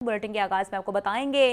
Bulletin के आगाज में आपको बताएंगे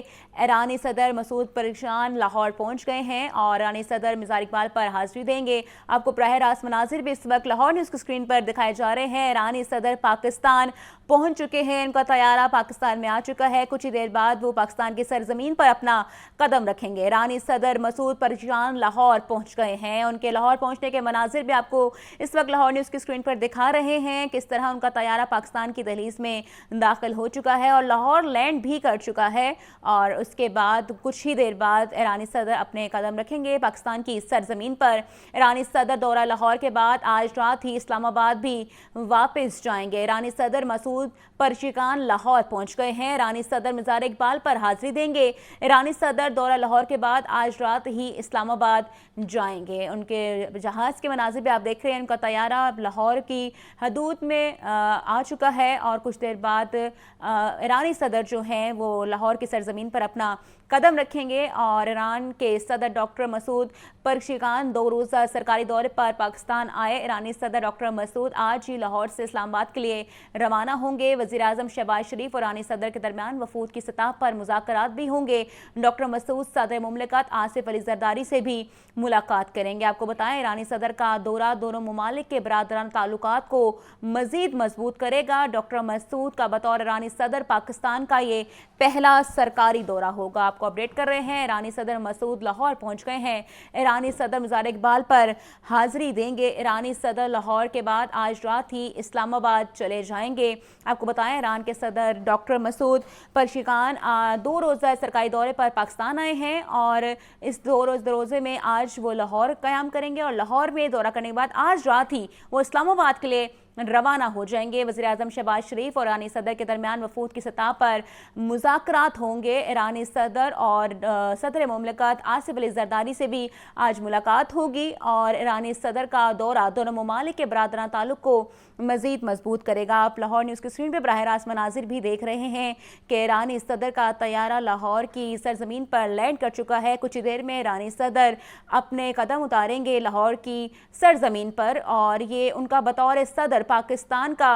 ईरानी सदर मसूद परेशान लाहौर पहुंच गए हैं और ईरानी सदर मिज़ार इकबाल पर हाजिरी देंगे। आपको प्राह रास्त मनाजिर भी इस वक्त लाहौर न्यूज़ की स्क्रीन पर दिखाए जा रहे हैं। ईरानी सदर पाकिस्तान पहुंच चुके हैं, इनका तैयारा पाकिस्तान में आ चुका है। कुछ ही देर बाद वो पाकिस्तान की सरजमीन पर अपना कदम रखेंगे। ईरानी सदर मसूद परेशान लाहौर पहुंच गए हैं। उनके लाहौर पहुंचने के मनाजिर भी आपको इस वक्त लाहौर न्यूज़ की स्क्रीन पर दिखा रहे हैं, किस तरह उनका तैयारा पाकिस्तान की दहलीज में दाखिल हो चुका है और लाहौर लैंड भी कर चुका है। और उसके बाद कुछ ही देर बाद ईरानी सदर अपने कदम रखेंगे पाकिस्तान की सरजमीन पर। ईरानी सदर दौरा लाहौर के बाद आज रात ही इस्लामाबाद भी वापस जाएंगे। ईरानी सदर मसूद परेशान लाहौर पहुंच गए हैं। ईरानी सदर मिज़ार इकबाल पर हाजिरी देंगे। ईरानी सदर दौरा लाहौर के बाद आज रात ही इस्लामाबाद जाएंगे। उनके जहाज़ के मनाजिर भी आप देख रहे हैं। उनका तैयारा लाहौर की हदूद में आ चुका है और कुछ देर बाद ईरानी सदर जो हैं वो लाहौर की सरजमीन पर अपना कदम रखेंगे। और ईरान के सदर डॉक्टर मसूद परेशान 2 रोज़ा सरकारी दौरे पर पाकिस्तान आए। ईरानी सदर डॉक्टर मसूद आज ही लाहौर से इस्लामाबाद के लिए रवाना होंगे। वज़ीर आज़म शहबाज शरीफ और ईरानी सदर के दरमियान वफूद की सतह पर मुज़ाकरात भी होंगे। डॉक्टर मसूद सदर मुमलिकत आसिफ अली जरदारी से भी मुलाकात करेंगे। आपको बताएं ईरानी सदर का दौरा दोनों ममालिक के बरादरान ताल्लुकात को मज़ीद मजबूत करेगा। डॉक्टर मसूद का बतौर ईरानी सदर पाकिस्तान का ये पहला सरकारी दौरा होगा। आपको अपडेट कर रहे हैं, ईरानी सदर मसूद लाहौर पहुंच गए हैं। ईरानी सदर मिज़ार इकबाल पर हाजिरी देंगे। ईरानी सदर लाहौर के बाद आज रात ही इस्लामाबाद चले जाएंगे। आपको बताएं ईरान के सदर डॉक्टर मसूद परेशान 2 रोज़ा सरकारी दौरे पर पाकिस्तान आए हैं और इस 2 रोज़े में आज वो लाहौर क़याम करेंगे और लाहौर में दौरा करने के बाद आज रात ही वो इस्लामाबाद के लिए रवाना हो जाएंगे। वज़ीर आज़म शहबाज शरीफ और ईरानी सदर के दरमियान वफूद की सतह पर मुज़ाकरात होंगे। ईरानी सदर और सदर मुमलिकत आसिफ अली जरदारी से भी आज मुलाकात होगी और ईरानी सदर का दौरा दोनों ममालिक के बरादरान ताल्लुक़ को मज़ीद मजबूत करेगा। आप लाहौर न्यूज़ की स्क्रीन पर बराह रास्त मनाजिर भी देख रहे हैं कि ईरानी सदर का तैयारा लाहौर की सरजमीन पर लैंड कर चुका है। कुछ ही देर में ईरानी सदर अपने कदम उतारेंगे लाहौर की सरजमीन पर और ये उनका बतौर सदर पाकिस्तान का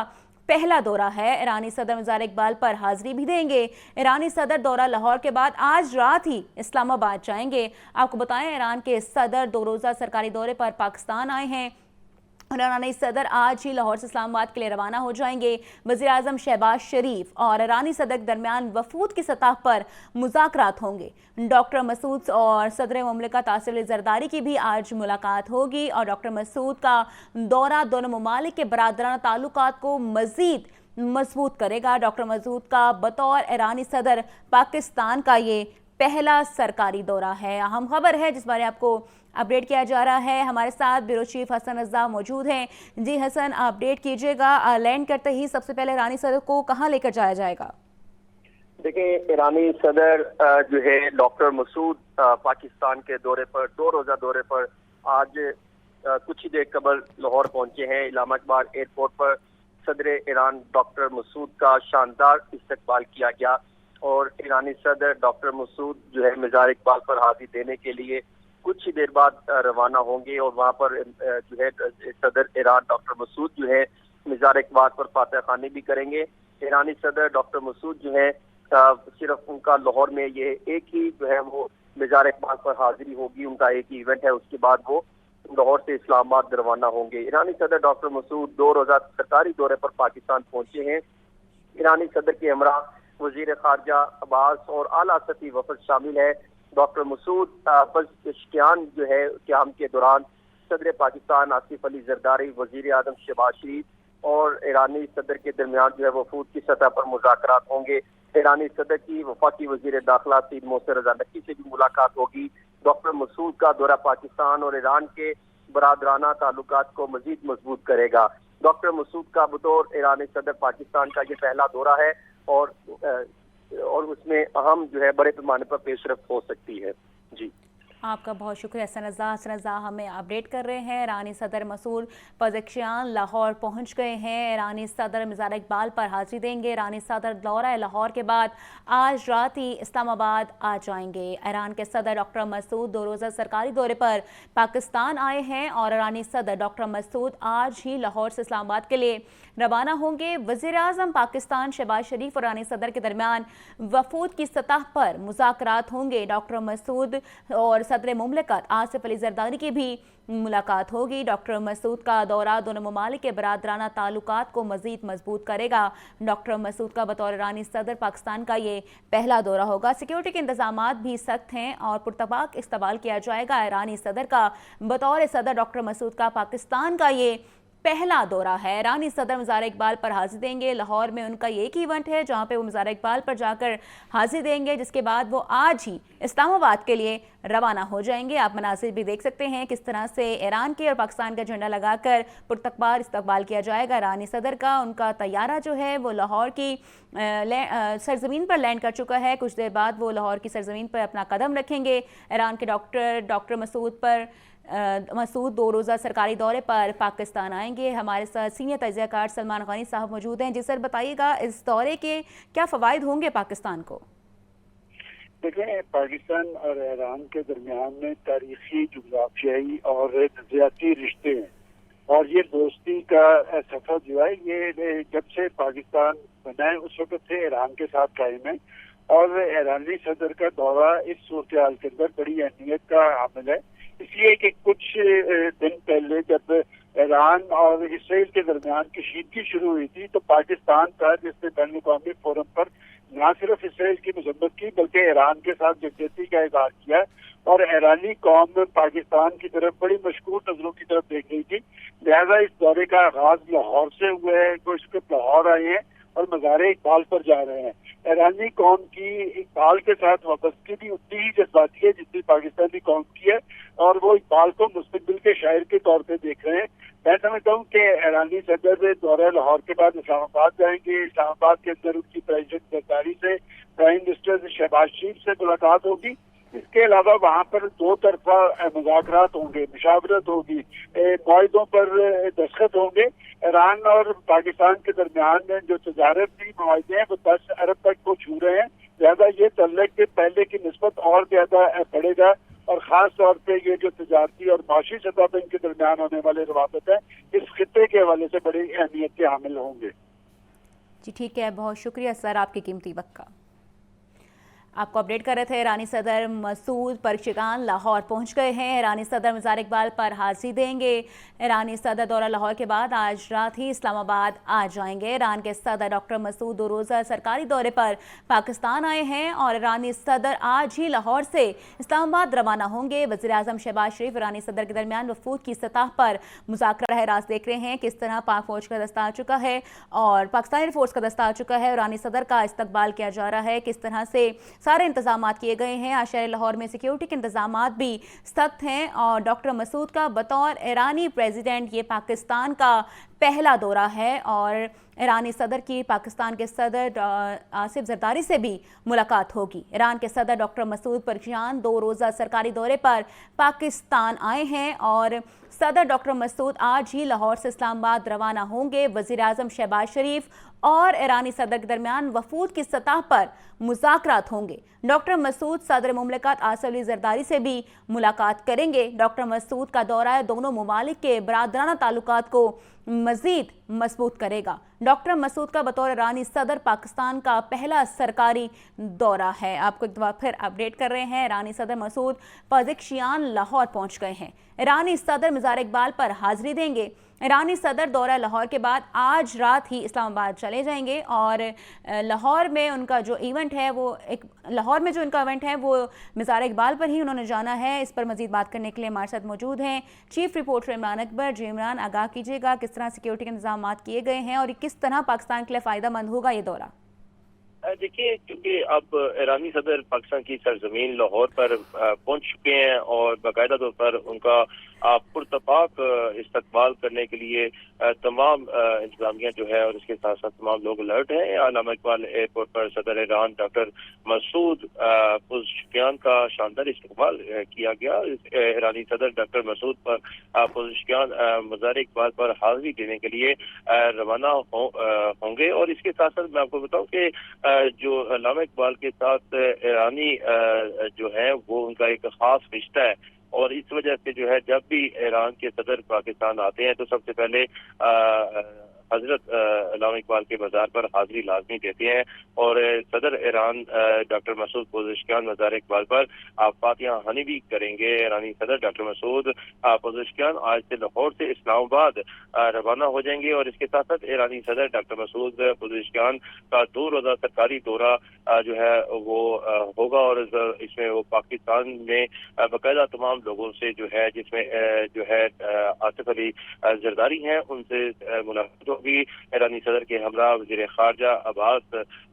पहला दौरा है। ईरानी सदर मिज़ार इकबाल पर हाजिरी भी देंगे। ईरानी सदर दौरा लाहौर के बाद आज रात ही इस्लामाबाद जाएंगे। आपको बताएं ईरान के सदर 2 रोज़ा सरकारी दौरे पर पाकिस्तान आए हैं और ईरानी सदर आज ही लाहौर से इस्लामाबाद के लिए रवाना हो जाएंगे। वज़ीर आज़म शहबाज शरीफ और ईरानी सदर के दरमियान वफूद की सतह पर मुज़ाकरात होंगे। डॉक्टर मसूद और सदर मुमलिकत आसिफ अली जरदारी की भी आज मुलाकात होगी और डॉक्टर मसूद का दौरा दोनों ममालिक के बरादराना ताल्लुकात को मज़ीद मजबूत करेगा। डॉक्टर मसूद का बतौर ईरानी सदर पाकिस्तान का ये पहला सरकारी दौरा है। अहम खबर है जिस बारे आपको अपडेट किया जा रहा है। हमारे साथ ब्यूरो चीफ हसन रज़ा मौजूद हैं। जी हसन, अपडेट कीजिएगा, लैंड करते ही सबसे पहले ईरानी सदर को कहां लेकर जाया जाएगा? देखिए, ईरानी सदर जो है डॉक्टर मसूद पाकिस्तान के दौरे पर 2 रोज़ा दौरे पर आज कुछ ही देर कबल लाहौर पहुंचे हैं। इस्लामाबाद एयरपोर्ट पर सदर ईरान डॉक्टर मसूद का शानदार इस्तकबाल किया गया और ईरानी सदर डॉक्टर मसूद जो है मिज़ार इकबाल पर हाजिरी देने के लिए कुछ ही देर बाद रवाना होंगे और वहां पर जो है सदर ईरान डॉक्टर मसूद जो है मिज़ार इकबाल पर फातह खानी भी करेंगे। ईरानी सदर डॉक्टर मसूद जो है सिर्फ उनका लाहौर में ये एक ही जो है वो मिज़ार इकबाल पर हाजिरी होगी, उनका एक ही इवेंट है। उसके बाद वो लाहौर से इस्लामाबाद रवाना होंगे। ईरानी सदर डॉक्टर मसूद 2 रोज़ा सरकारी दौरे पर पाकिस्तान पहुंचे हैं। ईरानी सदर के हमरा वजीर खारजा अब्बास और आला सती वफद शामिल है। डॉक्टर मसूद पज़ेशियान जो है क़याम के दौरान सदर पाकिस्तान आसिफ अली जरदारी, वजीर आज़म शहबाज शरीफ और ईरानी सदर के दरमियान जो है वफूद की सतह पर मुज़ाकरात होंगे। ईरानी सदर की वफाकी वजीर दाखिला सईद मोहसिन रज़ा नक़वी से भी मुलाकात होगी। डॉक्टर मसूद का दौरा पाकिस्तान और ईरान के बरादराना ताल्लुकात को मजीद मजबूत करेगा। डॉक्टर मसूद का बतौर ईरानी सदर पाकिस्तान का ये पहला दौरा है और उसमें अहम जो है बड़े पैमाने पर पेशरफ्त हो सकती है। जी। आपका बहुत शुक्रिया सनज़ा हमें अपडेट कर रहे हैं। ईरानी सदर मसूद पज़ेश्कियान लाहौर पहुंच गए हैं। ईरानी सदर मिज़ार इकबाल पर हाजिरी देंगे। ईरानी सदर दौरा लाहौर के बाद आज रात ही इस्लामाबाद आ जाएंगे। ईरान के सदर डॉक्टर मसूद 2 रोज़ा सरकारी दौरे पर पाकिस्तान आए हैं और ईरानी सदर डॉक्टर मसूद आज ही लाहौर से इस्लामाबाद के लिए रवाना होंगे। वज़ीर आज़म पाकिस्तान शहबाज शरीफ और ईरानी सदर के दरमियान वफूद की सतह पर मुज़ाकरात होंगे। डॉक्टर मसूद और सदर मुमलिकत आसिफ अली जरदारी की भी मुलाकात होगी। डॉक्टर मसूद का दौरा दोनों ममालिक के बरादराना ताल्लुकात को मजीद मजबूत करेगा। डॉक्टर मसूद का बतौर ईरानी सदर पाकिस्तान का ये पहला दौरा होगा। सिक्योरिटी के इंतजामात भी सख्त हैं और पुरतबाक इस्तकबाल किया जाएगा। ईरानी सदर का बतौर सदर डॉक्टर मसूद का पाकिस्तान का ये पहला दौरा है। ईरानी सदर मिज़ार इकबाल पर हाजिर देंगे। लाहौर में उनका एक इवेंट है जहां पे वो मिज़ार इकबाल पर जाकर हाजिर देंगे, जिसके बाद वो आज ही इस्लामाबाद के लिए रवाना हो जाएंगे। आप मनासिर भी देख सकते हैं किस तरह से ईरान के और पाकिस्तान का झंडा लगाकर पुरतकबार इस्तकबाल किया जाएगा। ईरानी सदर का उनका तैयारा जो है वो लाहौर की सरजमीन पर लैंड कर चुका है। कुछ देर बाद वो लाहौर की सरजमीन पर अपना कदम रखेंगे। ईरान के डॉक्टर मसूद 2 रोज़ा सरकारी दौरे पर पाकिस्तान आएंगे। हमारे साथ सीनियर तजियाकार सलमान गनी साहब मौजूद हैं। जी सर, बताइएगा इस दौरे के क्या फ़वाइद होंगे पाकिस्तान को? देखें, पाकिस्तान और ईरान के दरमियान में तारीखी, जुग़राफियाई और नज़रियाती रिश्ते हैं और ये दोस्ती का सफ़र जो है ये जब से पाकिस्तान बना है उस वक्त से ईरान के साथ कायम है और ईरानी सदर का दौरा इस सूरत हाल के अंदर बड़ी अहमियत का हामिल है, इसलिए कि कुछ दिन पहले जब ईरान और इसराइल के दरमियान कशीदगी शुरू हुई थी तो पाकिस्तान था जिसने बैनुल अक़वामी फोरम पर न सिर्फ इसराइल की मजम्मत की बल्कि ईरान के साथ यकजहती का इज़हार किया और ईरानी कौम पाकिस्तान की तरफ बड़ी मशकूर नजरों की तरफ देख रही थी। लिहाजा इस दौरे का आगाज लाहौर से हुआ है। कुछ लाहौर आए हैं और मज़ार इकबाल पर जा रहे हैं। ईरानी कौम की इकबाल के साथ वाबस्तगी भी उतनी ही जज्बाती है जितनी पाकिस्तानी कौम की है और वो इकबाल को मुस्तकबिल के शायर के तौर पे देख रहे हैं। मैं समझता हूँ कि ईरानी सदर दौरे लाहौर के बाद इस्लामाबाद जाएंगे। इस्लामाबाद के अंदर उनकी प्रेसिडेंट जरदारी से, प्राइम मिनिस्टर शहबाज शरीफ से मुलाकात होगी। इसके अलावा वहाँ पर 2 तरफा मुज़ाकरात होंगे, मुशावरत होगी, मुआहिदों पर दस्तखत होंगे। ईरान और पाकिस्तान के दरमियान जो तजारती मुआहिदे हैं वो 10 अरब तक को छू रहे हैं। लिहाजा ये तल्लक पहले की निस्बत और ज्यादा बढ़ेगा और ख़ास तौर पे ये जो तजारती और माशी सतह पर इनके दरमियान होने वाले रवाबत है इस खित्ते के हवाले से बड़ी अहमियत के हामिल होंगे। जी ठीक है, बहुत शुक्रिया सर आपके कीमती वक्त का। आपको अपडेट कर रहे थे। ईरानी सदर मसूद पज़ेश्कियान लाहौर पहुंच गए हैं। ईरानी सदर मिज़ार इकबाल पर हाजिरी देंगे। ईरानी सदर दौरा लाहौर के बाद आज रात ही इस्लामाबाद आ जाएंगे। ईरान के सदर डॉक्टर मसूद 2 रोज़ा सरकारी दौरे पर पाकिस्तान आए हैं और ईरानी सदर आज ही लाहौर से इस्लामाबाद रवाना होंगे। वज़ीर आज़म शहबाज शरीफ ईरानी सदर के दरमियान वफूद की सतह पर मुज़ाकरा है। राज देख रहे हैं किस तरह पाक फौज का दस्ता आ चुका है और पाकिस्तानी फोर्स का दस्ता आ चुका है। ईरानी सदर का इस्तकबाल किया जा रहा है। किस तरह से सारे इंतजामात किए गए हैं। आज शहर लाहौर में सिक्योरिटी के इंतजामात भी सख्त हैं और डॉक्टर मसूद का बतौर ईरानी प्रेसिडेंट ये पाकिस्तान का पहला दौरा है और ईरानी सदर की पाकिस्तान के सदर आसिफ जरदारी से भी मुलाकात होगी। ईरान के सदर डॉक्टर मसूद पज़ेश्कियान 2 रोज़ा सरकारी दौरे पर पाकिस्तान आए हैं और सदर डॉक्टर मसूद आज ही लाहौर से इस्लामाबाद रवाना होंगे। वज़ीर आज़म शहबाज शरीफ और ईरानी सदर के दरमियान वफूद की सतह पर मुज़ाकरात होंगे। डॉक्टर मसूद सदर मुमलिकत आसिफ अली जरदारी से भी मुलाकात करेंगे। डॉक्टर मसूद का दौरा दोनों ममालिक के बरादराना ताल्लुकात को मजीद मजबूत करेगा। डॉक्टर मसूद का बतौर ईरानी सदर पाकिस्तान का पहला सरकारी दौरा है। आपको एक बार फिर अपडेट कर रहे हैं। ईरानी सदर मसूद पज़ेश्कियान लाहौर पहुंच गए हैं। ईरानी सदर मिज़ार इकबाल पर हाजिरी देंगे। ईरानी सदर दौरा लाहौर के बाद आज रात ही इस्लामाबाद चले जाएंगे और लाहौर में उनका जो इवेंट है वो लाहौर में जो उनका इवेंट है वो मिज़ार इकबाल पर ही उन्होंने जाना है। इस पर मजीद बात करने के लिए हमारे साथ मौजूद हैं चीफ रिपोर्टर इमरान अकबर। जी इमरान, आगाह कीजिएगा किस तरह सिक्योरिटी के इंतजाम किए गए हैं और किस तरह पाकिस्तान के लिए फ़ायदा मंद होगा ये दौरा? देखिए, क्योंकि अब ईरानी सदर पाकिस्तान की सरजमीन लाहौर पर पहुंच चुके हैं और बाकायदा तौर पर उनका पुरतपाक इस्तकबाल करने के लिए तमाम इंतजामिया जो है और इसके साथ साथ तमाम लोग अलर्ट हैं। अल्लामा इकबाल एयरपोर्ट पर सदर ईरान डॉक्टर मसूद पुज़ेशकियान का शानदार इस्तकबाल किया गया। ईरानी सदर डॉक्टर मसूद पर पुज़ेशकियान मज़ार इकबाल पर हाजिरी देने के लिए रवाना होंगे। और इसके साथ साथ मैं आपको बताऊं कि जो अल्लामा इकबाल के साथ ईरानी जो है वो उनका एक खास रिश्ता है और इस वजह से जो है जब भी ईरान के सदर पाकिस्तान आते हैं तो सबसे पहले हजरत अल्लामा इकबाल के मज़ार पर हाजिरी लाजमी देते हैं। और सदर ईरान डॉक्टर मसूद पुज़ेशकियान मज़ार इकबाल पर फातिहा खानी भी करेंगे। ईरानी सदर डॉक्टर मसूद पुज़ेशकियान आज से लाहौर से इस्लामाबाद रवाना हो जाएंगे। और इसके साथ साथ ईरानी सदर डॉक्टर मसूद पुज़ेशकियान का 2 रोज़ा सरकारी दौरा जो है वो होगा और इसमें वो पाकिस्तान में बाकायदा तमाम लोगों से जो है जिसमें जो है आसिफ अली जरदारी हैं उनसे मुलाकात होगी। ईरानी सदर के हमरा वज़ीर ख़ारजा अब्बास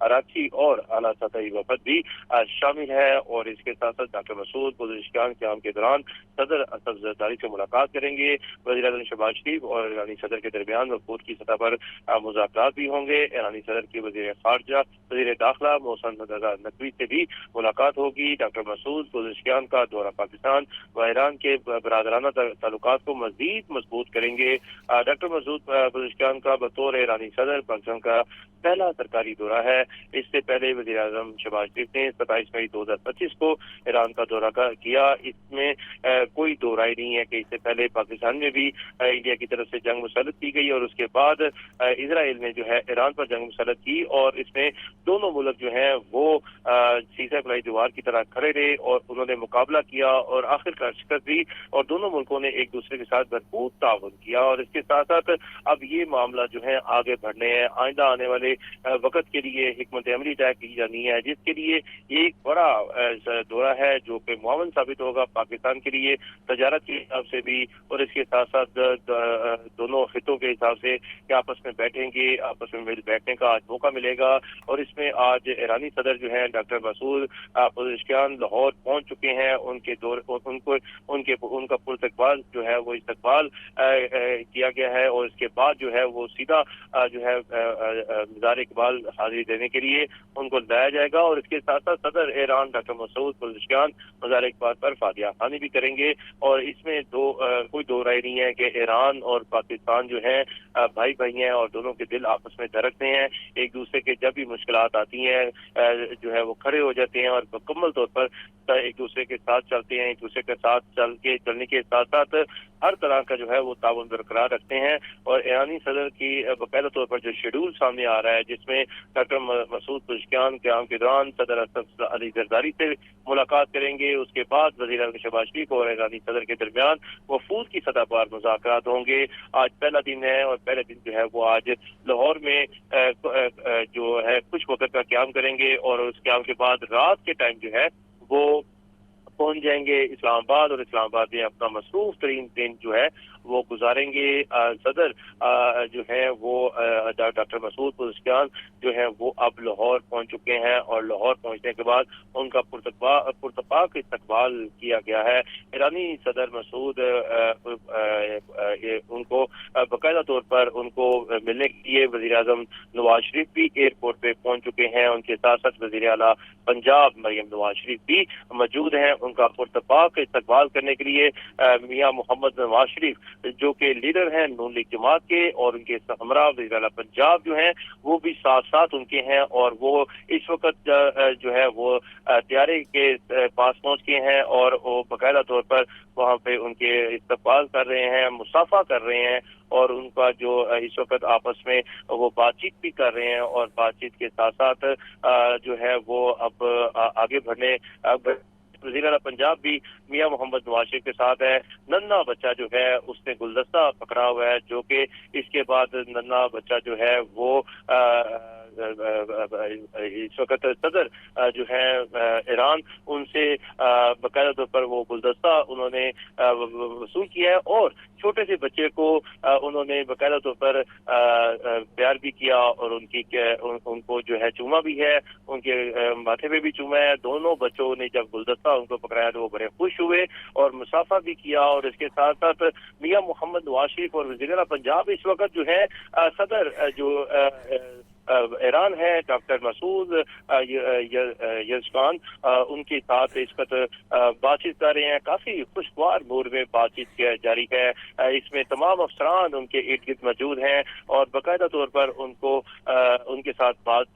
अराक्ची और आला सतही वफद भी शामिल है। और इसके साथ साथ डॉक्टर मसूद पुज़ेशकियान क़याम के दौरान सदर असद जरदारी से मुलाकात करेंगे। वज़ीर-ए-आज़म शहबाज शरीफ और ईरानी सदर के दरमियान वफूद की सतह पर मुज़ाकरात भी होंगे। ईरानी सदर के वज़ीर ख़ारजा वज़ीर दाखिला मोहसिन नकवी से भी मुलाकात होगी। डॉक्टर मसूद पुज़ेशकियान का दौरा पाकिस्तान व ईरान के बरादराना ताल्लुकात को मज़ीद मजबूत करेंगे। डॉक्टर मसूद पुज़ेशकियान का बतौर ईरानी सदर पाकिस्तान का पहला सरकारी दौरा है। इससे पहले वज़ीर-ए-आज़म शहबाज शरीफ ने 27 मई 2025 को ईरान का दौरा किया। इसमें कोई दो राय नहीं है कि इससे पहले पाकिस्तान में भी इंडिया की तरफ से जंग मुसल्लत की गई और उसके बाद इजराइल ने जो है ईरान पर जंग मुसल्लत की और इसमें दोनों मुल्क जो हैं वो सीसा फलाई दीवार की तरह खड़े रहे और उन्होंने मुकाबला किया और आखिरकार शिकस्त दी और दोनों मुल्कों ने एक दूसरे के साथ भरपूर ताउन किया। और इसके साथ साथ अब ये मामला जो है आगे बढ़ने हैं। आइंदा आने वाले वक्त के लिए हिकमत अमली तय की जानी है जिसके लिए ये एक बड़ा दौरा है जो कि मुआवन साबित होगा पाकिस्तान के लिए तजारत के हिसाब से भी और इसके साथ साथ दोनों हितों के हिसाब से कि आपस में बैठेंगे, आपस में बैठने का आज मौका मिलेगा। और इसमें आज ईरानी सदर जो है डॉक्टर मसूद पुज़ेशकियान लाहौर पहुंच चुके हैं। उनका पुरतकबाल जो है वो इस्तकबाल किया गया है और इसके बाद जो है वो सीधा जो है मज़ार इकबाल हाजिरी देने के लिए उनको लाया जाएगा। और इसके साथ साथ सदर ईरान डॉक्टर मसूद पुज़ेशकियान मज़ार इकबाल पर फातिहा खानी भी करेंगे। और इसमें कोई दो राय नहीं है कि ईरान और पाकिस्तान जो है भाई भाई हैं और दोनों के दिल आपस में धड़कते हैं। एक दूसरे के जब भी मुश्किलात आती हैं जो है वो खड़े हो जाते हैं और मुकम्मल तौर पर एक दूसरे के साथ चलते हैं। एक दूसरे के साथ चलने के साथ साथ हर तरह का जो है वो ताउन बरकरार रखते हैं। और ईरानी सदर की बाकायदा तौर पर जो शेड्यूल सामने आ रहा है जिसमें डॉक्टर मसूद पुज़ेशकियान क़याम के दौरान सदर असद अली जरदारी से मुलाकात करेंगे। उसके बाद वज़ीर-ए-आज़म शहबाज शरीफ और ईरानी सदर के दरमियान वफूद की सतह पर मुज़ाकरात होंगे। आज पहला दिन है और पहले दिन जो है वो आज लाहौर में जो है कुछ वक्त का क़याम करेंगे और उस क़याम के बाद रात के टाइम जो है वो पहुंच जाएंगे इस्लामाबाद और इस्लामाबाद में अपना मसरूफ तरीन दिन जो है वो गुजारेंगे। सदर जो है वो डॉक्टर मसूद पुज़ेशकियान जो है वो अब लाहौर पहुंच चुके हैं और लाहौर पहुंचने के बाद उनका पुरतपाक इस्तकबाल किया गया है। ईरानी सदर मसूद उनको बाकायदा तौर पर उनको मिलने के लिए वज़ीर-ए-आज़म नवाज शरीफ भी एयरपोर्ट पे पहुंच चुके हैं। उनके साथ साथ वज़ीर आला पंजाब मरियम नवाज शरीफ भी मौजूद हैं। उनका पुरतपाक इस्तकबाल करने के लिए मियां मोहम्मद नवाज शरीफ जो कि लीडर हैं नून लीग जमात के और उनके हमरा वज़ीर आला पंजाब जो हैं वो भी साथ साथ उनके हैं और वो इस वक्त जो है वो त्यारे के पास पहुंच गए हैं और वो बाकायदा तौर पर वहाँ पे उनके इस्तकबाल कर रहे हैं, मुसाफा कर रहे हैं और उनका जो इस वक्त आपस में वो बातचीत भी कर रहे हैं। और बातचीत के साथ साथ जो है वो अब आगे बढ़ने वज़ीर-ए-आला पंजाब भी मियां मोहम्मद नवाज शरीफ के साथ है। नन्ना बच्चा जो है उसने गुलदस्ता पकड़ा हुआ है जो कि इसके बाद नन्ना बच्चा जो है वो इस वक्त सदर जो है ईरान, उनसे बाकायदा तौर पर वो गुलदस्ता उन्होंने वसूल किया है और छोटे से बच्चे को उन्होंने बाकायदा तौर पर प्यार भी किया और उनको जो है चूमा भी है, उनके माथे पे भी चूमा है। दोनों बच्चों ने जब गुलदस्ता उनको पकड़ाया तो वो बड़े खुश हुए और मुसाफा भी किया। और इसके साथ साथ मियां मोहम्मद नवाज शरीफ और वज़ीर आला पंजाब इस वक्त जो है सदर जो ईरान है डॉक्टर मसूद यज़दान, उनके साथ इस वक्त बातचीत कर रहे हैं। काफी खुशगवार मूड में बातचीत जारी है। इसमें तमाम अफसरान उनके इर्द गिर्द मौजूद हैं और बाकायदा तौर पर उनके साथ बात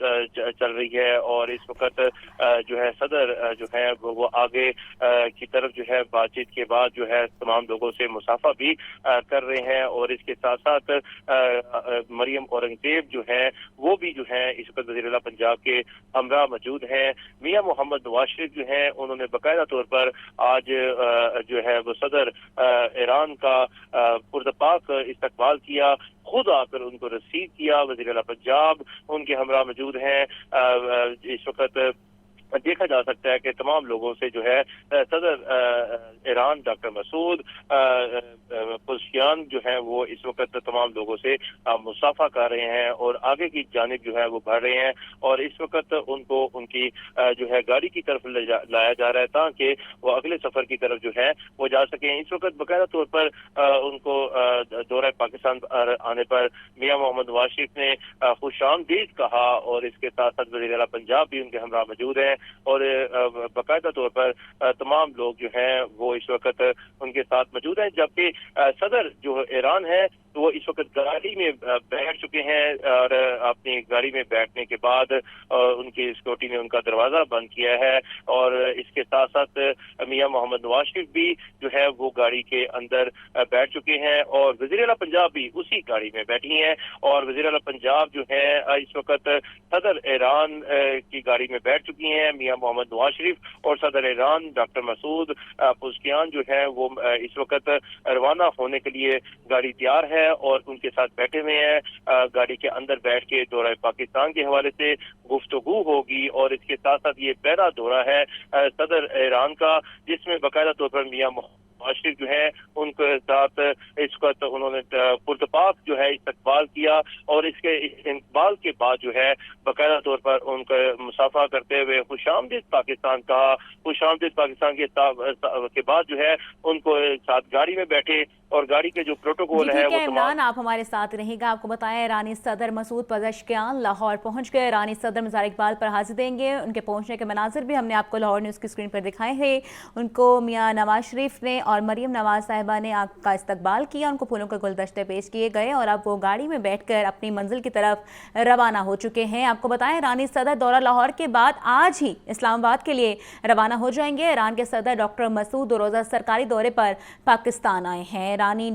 चल रही है। और इस वक्त जो है सदर जो है वो आगे की तरफ जो है बातचीत के बाद जो है तमाम लोगों से मुसाफा भी कर रहे हैं। और इसके साथ साथ मरियम औरंगजेब जो है वो भी जो है इस वक्त वज़ीर आला पंजाब के हमरा मौजूद हैं। मियां मोहम्मद नवाज शरीफ जो है उन्होंने बाकायदा तौर पर आज जो है वो सदर ईरान का पुरतपाक इस्तकबाल किया, खुद आकर उनको रसीद किया। वज़ीर आला पंजाब उनके हमरा मौजूद हैं। इस वक्त देखा जा सकता है कि तमाम लोगों से जो है सदर ईरान डॉक्टर मसूद पुज़ेश्कियान जो है वो इस वक्त तमाम लोगों से मुसाफा कर रहे हैं और आगे की जानिब जो है वो बढ़ रहे हैं। और इस वक्त उनको उनकी जो है गाड़ी की तरफ लाया जा रहा है ताकि वो अगले सफर की तरफ जो है वो जा सकें। इस वक्त बाकायदा तौर पर उनको दौरा पाकिस्तान आने पर मियां मोहम्मद नवाज शरीफ ने खुशामदीद कहा और इसके साथ साथ वज़ीर आला पंजाब भी उनके हमरा मौजूद हैं। और बाकायदा तौर पर तमाम लोग जो हैं वो इस वक्त उनके साथ मौजूद हैं। जबकि सदर जो ईरान है तो वो इस वक्त गाड़ी में बैठ चुके हैं और अपनी गाड़ी में बैठने के बाद उनकी सिक्योरिटी ने उनका दरवाजा बंद किया है। और इसके साथ साथ मियां मोहम्मद नवाज शरीफ भी जो है वो गाड़ी के अंदर बैठ चुके हैं और वज़ीर आला पंजाब भी उसी गाड़ी में बैठी हैं। और वज़ीर आला पंजाब जो है इस वक्त सदर ईरान की गाड़ी में बैठ चुकी हैं। मियां मोहम्मद नवाज शरीफ और सदर ईरान डॉक्टर मसूद पुज़ेश्कियान जो है वो इस वक्त रवाना होने के लिए गाड़ी तैयार है और उनके साथ बैठे हुए हैं। गाड़ी के अंदर बैठ के दौरा पाकिस्तान के हवाले से गुफ्तगू होगी। और इसके साथ साथ ये पहला दौरा है सदर ईरान का जिसमें बाकायदा तौर पर मियां नवाज शरीफ जो है उनके साथ इस वक्त उन्होंने पुरतपाक जो है इस्तकबाल किया। और इसके इस्तकबाल के बाद जो है बाकायदा तौर पर उनका मुसाफा करते हुए खुशामदीद पाकिस्तान कहा। खुशामदीद पाकिस्तान के बाद जो है उनको साथ गाड़ी में बैठे और गाड़ी के जो प्रोटोकॉल है वो इमरान आप हमारे साथ रहेगा। आपको बताएं ईरानी सदर मसूद पज़ेश्कियान लाहौर पहुंच गए। ईरानी सदर मज़ार इकबाल पर हाजिर देंगे। उनके पहुंचने के मनाजिर भी हमने आपको लाहौर न्यूज़ की स्क्रीन पर दिखाए हैं। उनको मियां नवाज शरीफ ने और मरियम नवाज साहिबा ने आपका इस्तकबाल किया, उनको फूलों के गुलदस्ते पेश किए गए और अब वो गाड़ी में बैठकर अपनी मंजिल की तरफ रवाना हो चुके हैं। आपको बताएं ईरानी सदर दौरा लाहौर के बाद आज ही इस्लामाबाद के लिए रवाना हो जाएंगे। ईरान के सदर डॉक्टर मसूद 2 रोज़ा सरकारी दौरे पर पाकिस्तान आए हैं। ईरानी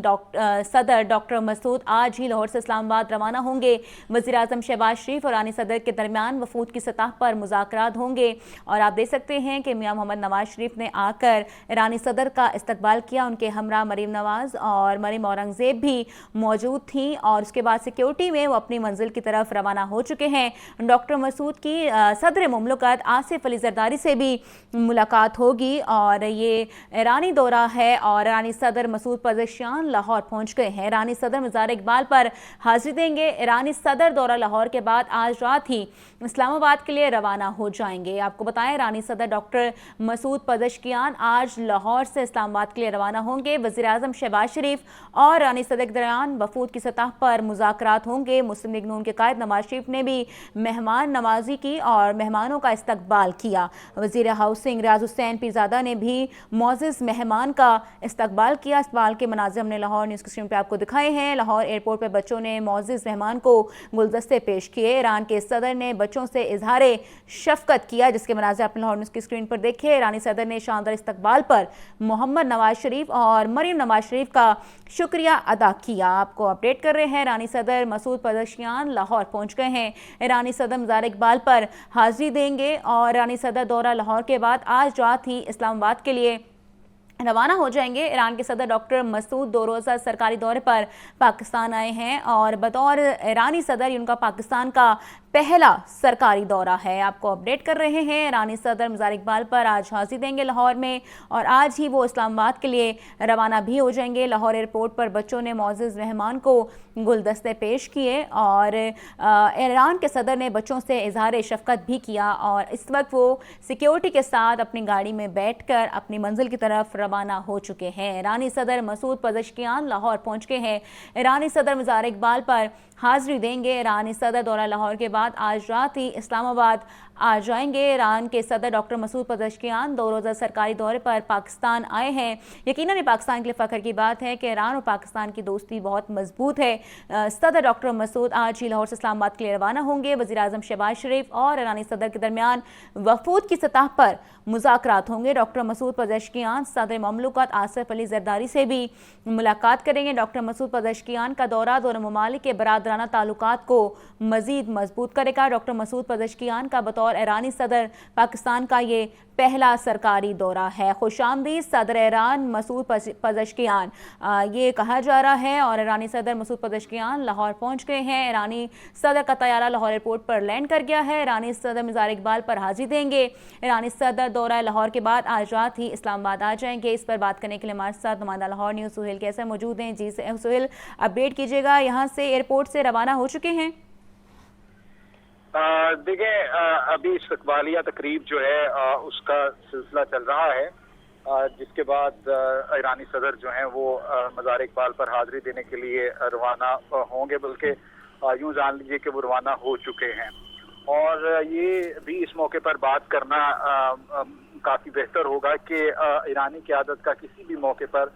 सदर डॉक्टर मसूद आज ही लाहौर से इस्लामाबाद रवाना होंगे। वज़ीर आज़म शहबाज शरीफ और ईरानी सदर के दरमियान वफूद की सतह पर मुज़ाकरात होंगे। और आप देख सकते हैं कि मियां मोहम्मद नवाज शरीफ ने आकर ईरानी सदर का इस्तकबाल किया। उनके हमरा मरियम नवाज और मरियम औरंगजेब भी मौजूद थी और उसके बाद सिक्योरिटी में वो अपनी मंजिल की तरफ रवाना हो चुके हैं। डॉक्टर मसूद की सदर मुमलकत आसिफ अली जरदारी से भी मुलाकात होगी और ये ईरानी दौरा है। और ईरानी सदर मसूद पज़ेश्कियान लाहौर पहुंच गए हैं। ईरानी सदर मज़ार इकबाल पर हाजिर देंगे। ईरानी सदर दौरा लाहौर के बाद आज रात ही इस्लामाबाद के लिए रवाना हो जाएंगे। आपको बताएं ईरानी सदर डॉक्टर मसूद पज़ेश्कियान आज लाहौर से इस्लामाबाद के लिए रवाना होंगे। वज़ीर आज़म शहबाज शरीफ और ईरानी सदर के दरमियान वफूद की सतह पर मुज़ाकरात होंगे। मुस्लिम लीग नून के कायद नवाज शरीफ ने भी मेहमान नवाजी की और मेहमानों का इस्तकबाल किया। वज़ीर हाउसिंग रियाज़ हुसैन पीरज़ादा ने भी मोअज़्ज़ज़ मेहमान का इस्तकबाल किया। इस्तकबाल के मनाज़िर हमने लाहौर न्यूज़ की स्क्रीन पर आपको दिखाए हैं। लाहौर एयरपोर्ट पर बच्चों ने मोअज़्ज़ज़ मेहमान को गुलदस्ते पेश किए। ईरान के सदर ने बच्चों से इजहारे शफ़क़त किया जिसके मनाज़िर आपने लाहौर न्यूज़ की स्क्रीन पर देखे। ईरानी सदर ने शानदार इस्तकबाल पर मोहम्मद नवाज शरीफ और मरियम नवाज शरीफ का शुक्रिया अदा किया। आपको अपडेट कर रहे हैं ईरानी सदर मसूद पज़ेश्कियान लाहौर पहुंच गए हैं। ईरानी सदर मज़ार इकबाल पर हाजिरी देंगे और ईरानी सदर दौरा लाहौर के बाद आज रात ही इस्लामाबाद के लिए रवाना हो जाएंगे। ईरान के सदर डॉक्टर मसूद 2 रोज़ा सरकारी दौरे पर पाकिस्तान आए हैं और बतौर ईरानी सदर उनका पाकिस्तान का पहला सरकारी दौरा है। आपको अपडेट कर रहे हैं। ईरानी सदर मज़ार इकबाल पर आज हाजिरी देंगे लाहौर में और आज ही वो इस्लामाबाद के लिए रवाना भी हो जाएंगे। लाहौर एयरपोर्ट पर बच्चों ने मुअज़्ज़ज़ मेहमान को गुलदस्ते पेश किए और ईरान के सदर ने बच्चों से इजहार शफ़क़त भी किया और इस वक्त वो सिक्योरिटी के साथ अपनी गाड़ी में बैठकर अपनी मंजिल की तरफ रवाना हो चुके हैं। ईरानी सदर मसूद पज़ेश्कियान लाहौर पहुंच गए हैं। ईरानी सदर मज़ार इकबाल पर हाजिरी देंगे। ईरानी सदर दौरा लाहौर के बाद आज रात ही इस्लामाबाद आ जाएंगे। ईरान के सदर डॉक्टर मसूद पज़ेश्कियान 2 रोज़ा सरकारी दौरे पर पाकिस्तान आए हैं। यकीनन पाकिस्तान के लिए फ़ख्र की बात है कि ईरान और पाकिस्तान की दोस्ती बहुत मजबूत है। सदर डॉक्टर मसूद आज ही लाहौर से इस्लामाबाद के लिए रवाना होंगे। वज़ीर-ए-आज़म शहबाज शरीफ और ईरानी सदर के दरमियान वफूद की सतह पर मुज़ाकरात होंगे। डॉक्टर मसूद पज़ेश्कियान सदर ममलकत आसिफ अली ज़रदारी से भी मुलाकात करेंगे। डॉक्टर मसूद पज़ेश्कियान का दौरा दोनों ममालिक के बरादराना ताल्लुकात को मज़ीद मजबूत करेगा। डॉक्टर मसूद पज़ेश्कियान का बतौर ईरानी सदर पाकिस्तान का ये पहला सरकारी दौरा है। खुशामदीद सदर ईरान मसूद पज़ेश्कियान ये कहा जा रहा है और ईरानी सदर मसूद पज़ेश्कियान लाहौर पहुंच गए हैं। ईरानी सदर का तैयारा लाहौर एयरपोर्ट पर लैंड कर गया है। ईरानी सदर मज़ार इकबाल पर हाजिरी देंगे। ईरानी सदर दौरा लाहौर के बाद आज रात ही इस्लामाबाद आ जाएंगे। इस पर बात करने के लिए हमारे साथ नुमाइंदा लाहौर न्यूज़ सुहेल कैसे मौजूद हैं। जी सुहेल, अपडेट कीजिएगा, यहाँ से एयरपोर्ट से रवाना हो चुके हैं। देखिए, अभी इस्तकबालिया तकरीब जो है उसका सिलसिला चल रहा है, जिसके बाद ईरानी सदर जो हैं वो मज़ार इकबाल पर हाजिरी देने के लिए रवाना होंगे, बल्कि यूं जान लीजिए कि वो रवाना हो चुके हैं। और ये भी इस मौके पर बात करना काफ़ी बेहतर होगा कि ईरानी क़यादत का किसी भी मौके पर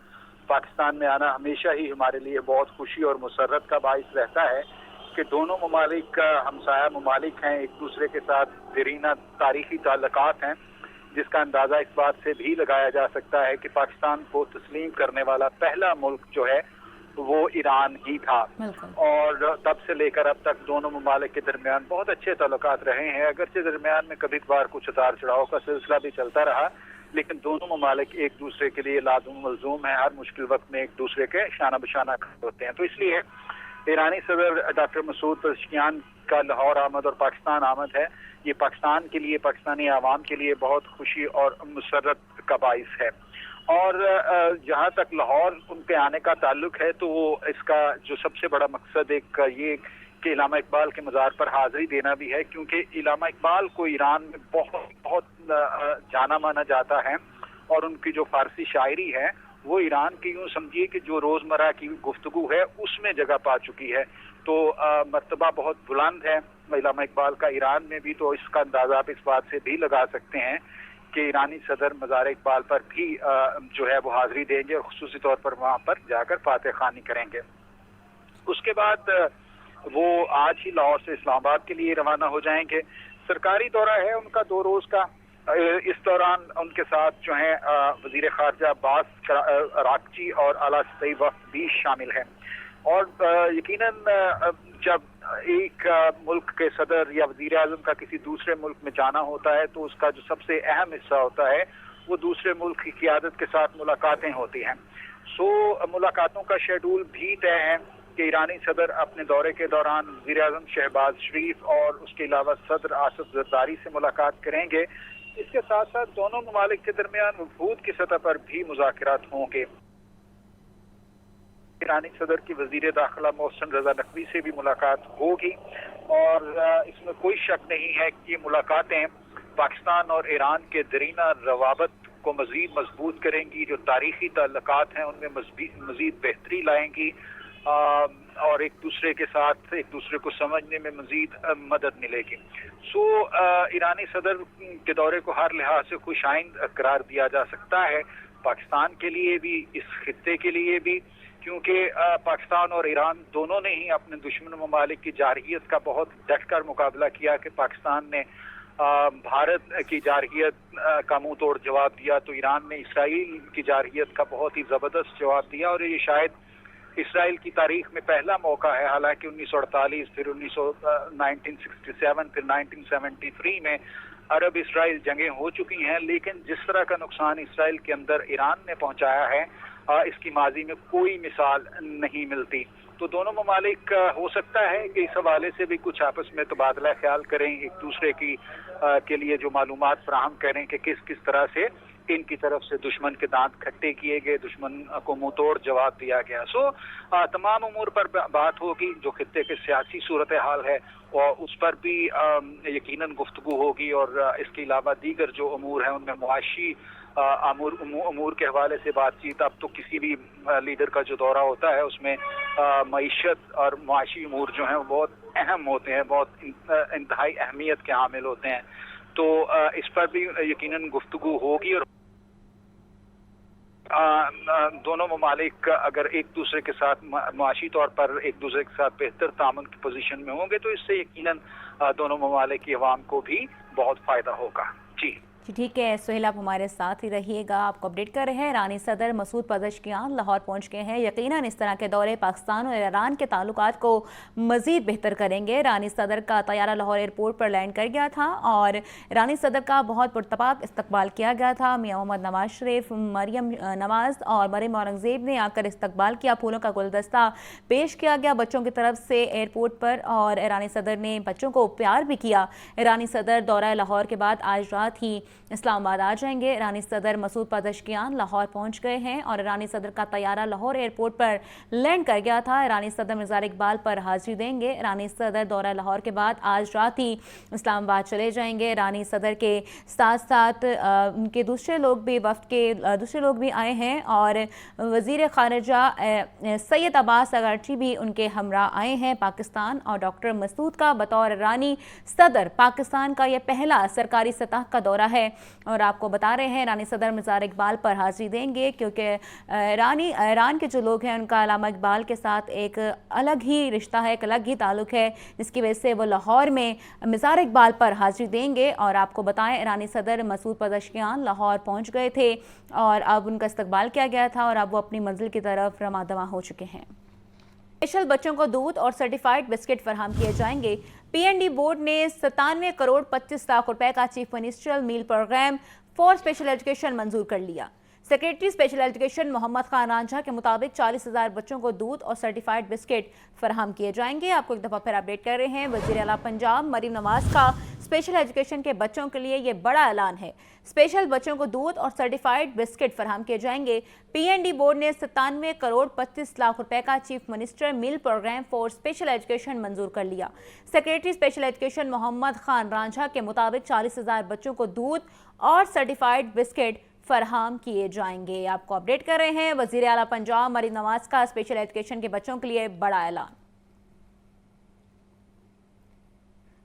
पाकिस्तान में आना हमेशा ही हमारे लिए बहुत खुशी और मुसर्रत का बाइस रहता है कि दोनों ममालिक हमसाया ममालिक हैं, एक दूसरे के साथ दरीना तारीखी ताल्लुकात हैं, जिसका अंदाज़ा इस बात से भी लगाया जा सकता है कि पाकिस्तान को तस्लीम करने वाला पहला मुल्क जो है वो ईरान ही था। और तब से लेकर अब तक दोनों ममालिक के दरमियान बहुत अच्छे ताल्लुकात रहे हैं। अगरचे दरमियान में कभी कभार कुछ उतार चढ़ाव का सिलसिला भी चलता रहा, लेकिन दोनों ममालिक एक दूसरे के लिए लाज़िम मलज़ूम है, हर मुश्किल वक्त में एक दूसरे के शाना बशाना होते हैं। तो इसलिए ईरानी सदर डॉक्टर मसूद पज़ेश्कियान का लाहौर आमद और पाकिस्तान आमद है, ये पाकिस्तान के लिए, पाकिस्तानी आवाम के लिए बहुत खुशी और मुसर्रत का बाइस है। और जहाँ तक लाहौर उनके आने का ताल्लुक है, तो वो इसका जो सबसे बड़ा मकसद एक ये कि इलामा इकबाल के मज़ार पर हाजिरी देना भी है, क्योंकि इलामा इकबाल को ईरान में बहुत बहुत जाना माना जाता है और उनकी जो फारसी शायरी है वो ईरान की यूं समझिए कि जो रोज़मर्रा की गुफ्तगू है उसमें जगह पा चुकी है। तो मर्तबा बहुत बुलंद है इलामा इकबाल का ईरान में भी। तो इसका अंदाज़ा आप इस बात से भी लगा सकते हैं कि ईरानी सदर मज़ार इकबाल पर भी जो है वो हाजिरी देंगे और खुसूसी तौर पर वहाँ पर जाकर फातह खानी करेंगे। उसके बाद वो आज ही लाहौर से इस्लामाबाद के लिए रवाना हो जाएंगे। सरकारी दौरा है उनका 2 रोज़ का। इस दौरान उनके साथ जो है वजीर खारजा अब्बास अराक्ची और आला सतही वफ़द भी शामिल हैं। और यकीनन जब एक मुल्क के सदर या वजीर आज़म का किसी दूसरे मुल्क में जाना होता है तो उसका जो सबसे अहम हिस्सा होता है वो दूसरे मुल्क की क़यादत के साथ मुलाकातें होती हैं। मुलाकातों का शेड्यूल भी तय है कि ईरानी सदर अपने दौरे के दौरान वज़ीर आज़म शहबाज शरीफ और उसके अलावा सदर आसिफ ज़रदारी से मुलाकात करेंगे। इसके साथ साथ दोनों ममालिक के दरमियान वफूद की सतह पर भी मुज़ाकरात होंगे। ईरानी सदर की वज़ीर दाखिला मोहसिन रज़ा नकवी से भी मुलाकात होगी और इसमें कोई शक नहीं है कि ये मुलाकातें पाकिस्तान और ईरान के दरीना रवाबत को मज़ीद मजबूत करेंगी, जो तारीखी ताल्लुकात हैं उनमें मज़ीद बेहतरी लाएंगी और एक दूसरे के साथ एक दूसरे को समझने में मज़ीद मदद मिलेगी। ईरानी सदर के दौरे को हर लिहाज से खुशाइंद करार दिया जा सकता है, पाकिस्तान के लिए भी, इस खित्ते के लिए भी, क्योंकि पाकिस्तान और ईरान दोनों ने ही अपने दुश्मन ममालिक की जारहियत का बहुत डटकर मुकाबला किया कि पाकिस्तान ने भारत की जारहियत का मुंह तोड़ जवाब दिया तो ईरान ने इसराइल की जारहियत का बहुत ही ज़बरदस्त जवाब दिया। और ये शायद इसराइल की तारीख में पहला मौका है, हालांकि 1948 फिर 1967 फिर 1973 में अरब इसराइल जंगें हो चुकी हैं, लेकिन जिस तरह का नुकसान इसराइल के अंदर ईरान ने पहुंचाया है इसकी माजी में कोई मिसाल नहीं मिलती। तो दोनों ममालिक हो सकता है कि इस हवाले से भी कुछ आपस में तबादला ख्याल करें, एक दूसरे की के लिए जो मालूमात फराहम करें कि किस किस तरह से इनकी तरफ से दुश्मन के दांत खट्टे किए गए, दुश्मन को मुंह तोड़ जवाब दिया गया। तमाम उमूर पर बात होगी, जो खित्ते के सियासी सूरत हाल है और उस पर भी यकीनन गुफ्तगू होगी, और इसके अलावा दीगर जो उमूर हैं उनमें मुआशी अमूर के हवाले से बातचीत। अब तो किसी भी लीडर का जो दौरा होता है उसमें मईशत और मुआशी अमूर जो हैं वो बहुत अहम होते हैं, बहुत इंतहाई अहमियत के हामिल होते हैं। तो इस पर भी यकीनन गुफ्तगू होगी, और दोनों ममालिक अगर एक दूसरे के साथ मुआशी तौर पर एक दूसरे के साथ बेहतर तामुन की पोजीशन में होंगे तो इससे यकीनन दोनों ममालिक की अवाम को भी बहुत फायदा होगा। जी ठीक है सुहेल, आप हमारे साथ ही रहिएगा, आपको अपडेट कर रहे हैं। ईरानी सदर मसूद पज़ेश्कियान लाहौर पहुंच गए हैं। यकीनन इस तरह के दौरे पाकिस्तान और ईरान के ताल्लुकात को मज़ीद बेहतर करेंगे। ईरानी सदर का तैयारा लाहौर एयरपोर्ट पर लैंड कर गया था और ईरानी सदर का बहुत पुरतपाक इस्तकबाल किया गया था। मियां मोहम्मद नवाज शरीफ, मरियम नवाज और मरियम औरंगज़ेब ने आकर इस्तकबाल किया, फूलों का गुलदस्ता पेश किया गया बच्चों की तरफ से एयरपोर्ट पर, और ईरानी सदर ने बच्चों को प्यार भी किया। ईरानी सदर दौरा लाहौर के बाद आज रात ही इस्लामाबाद आ जाएंगे। ईरानी सदर मसूद पज़ेश्कियान लाहौर पहुंच गए हैं और ईरानी सदर का तैयारा लाहौर एयरपोर्ट पर लैंड कर गया था। ईरानी सदर मिज़ार इकबाल पर हाजिरी देंगे। ईरानी सदर दौरा लाहौर के बाद आज रात ही इस्लामाबाद चले जाएंगे। ईरानी सदर के साथ साथ उनके दूसरे लोग भी, वफ्द के दूसरे लोग भी आए हैं, और वज़ीर ख़ारिजा सैयद अब्बास अगरची भी उनके हमरा आए हैं पाकिस्तान। और डॉक्टर मसूद का बतौर ईरानी सदर पाकिस्तान का यह पहला सरकारी सतह का दौरा है, और आपको बता रहे हैं ईरानी सदर मिज़ार इकबाल पर हाजिरी देंगे, क्योंकि ईरान के जो लोग हैं उनका अल्लामा इकबाल के साथ एक अलग ही रिश्ता है, एक अलग ही ताल्लुक़ है, जिसकी वजह से वो लाहौर में मिज़ार इकबाल पर हाजिरी देंगे। और आपको बताएं ईरानी सदर मसूद पज़ेश्कियान लाहौर पहुँच गए थे और अब उनका इस्तकबाल किया गया था और अब वो अपनी मंजिल की तरफ रवाना हो चुके हैं। स्पेशल बच्चों को दूध और सर्टिफाइड बिस्किट फराहम किए जाएंगे। पीएनडी बोर्ड ने 97 करोड़ 25 लाख रुपए का chief ministerial meal program for special education मंजूर कर लिया। Secretary special education Mohammad Khan Ranjha के मुताबिक 40,000 बच्चों को दूध और सर्टिफाइड बिस्किट फराहम किए जाएंगे। आपको एक दफ़ा फिर अपडेट कर रहे हैं। वज़ीर आला पंजाब मरीम नवाज का स्पेशल एजुकेशन के बच्चों के लिए ये बड़ा ऐलान है। स्पेशल बच्चों को दूध और सर्टिफाइड बिस्किट फराहम किए जाएंगे। पीएनडी बोर्ड ने 97 करोड़ 25 लाख रुपए का chief minister meal program for special education मंजूर कर लिया। Secretary special education Mohammad Khan Ranjha के मुताबिक 40,000 बच्चों को दूध और सर्टिफाइड बिस्किट फराहम किए जाएंगे। आपको अपडेट कर रहे हैं। वज़ीर आला पंजाब मरीम नवाज का स्पेशल एजुकेशन के बच्चों के लिए बड़ा ऐलान।